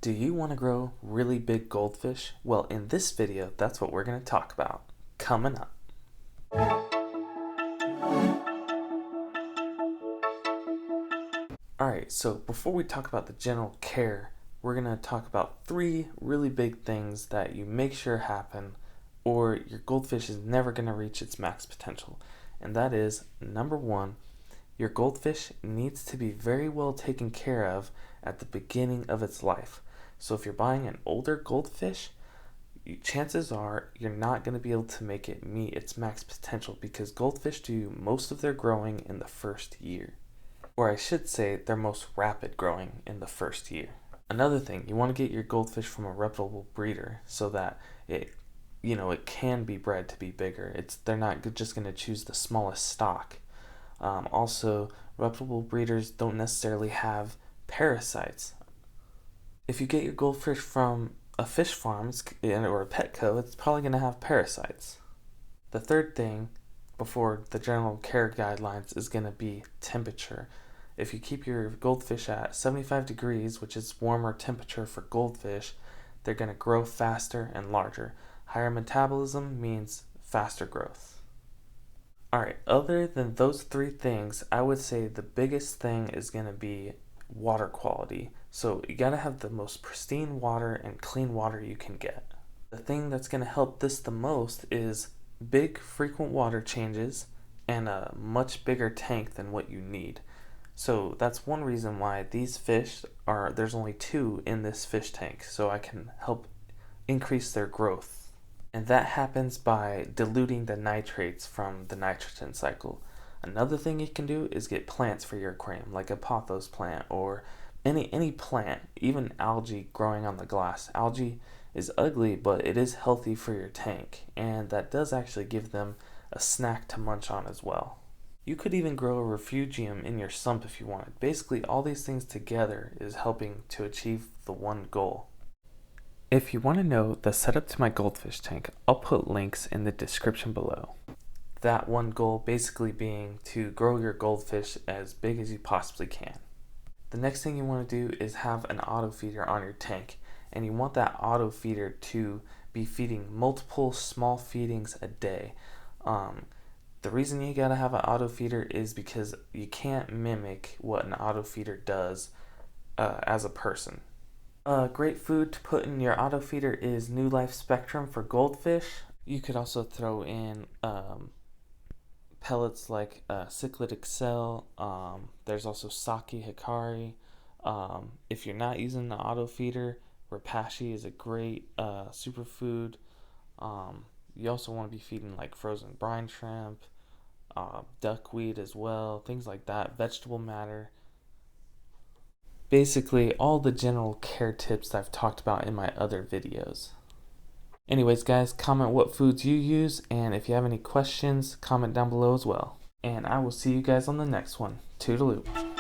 Do you want to grow really big goldfish? Well, in this video, that's what we're going to talk about. Coming up. Alright, so before we talk about the general care, we're going to talk about 3 really big things that you make sure happen or your goldfish is never going to reach its max potential. And that is, number 1, your goldfish needs to be very well taken care of at the beginning of its life. So if you're buying an older goldfish, chances are you're not going to be able to make it meet its max potential because goldfish do most of their growing in the first year. Or I should say their most rapid growing in the first year. Another thing, you want to get your goldfish from a reputable breeder so that it can be bred to be bigger. They're not just going to choose the smallest stock. Also, reputable breeders don't necessarily have parasites. If you get your goldfish from a fish farm or a Petco, it's probably going to have parasites. The third thing before the general care guidelines is going to be temperature. If you keep your goldfish at 75 degrees, which is warmer temperature for goldfish, they're going to grow faster and larger. Higher metabolism means faster growth. Alright, other than those 3 things, I would say the biggest thing is going to be water quality. So you got to have the most pristine water and clean water you can get. The thing that's going to help this the most is big frequent water changes and a much bigger tank than what you need. So that's one reason why these fish there's only 2 in this fish tank, so I can help increase their growth. And that happens by diluting the nitrates from the nitrogen cycle. Another thing you can do is get plants for your aquarium, like a pothos plant or any plant, even algae growing on the glass. Algae is ugly, but it is healthy for your tank, and that does actually give them a snack to munch on as well. You could even grow a refugium in your sump if you wanted. Basically, all these things together is helping to achieve the one goal. If you want to know the setup to my goldfish tank, I'll put links in the description below. That one goal basically being to grow your goldfish as big as you possibly can. The next thing you want to do is have an auto feeder on your tank, and you want that auto feeder to be feeding multiple small feedings a day. The reason you gotta have an auto feeder is because you can't mimic what an auto feeder does as a person. Great food to put in your auto feeder is New Life Spectrum for goldfish. You could also throw in pellets like Cichlid Excel. There's also Saki Hikari. If you're not using the auto feeder, Rapashi is a great superfood. You also want to be feeding like frozen brine shrimp, duckweed as well, things like that, vegetable matter. Basically, all the general care tips that I've talked about in my other videos. Anyways, guys, comment what foods you use, and if you have any questions, comment down below as well. And I will see you guys on the next one. Toodaloo.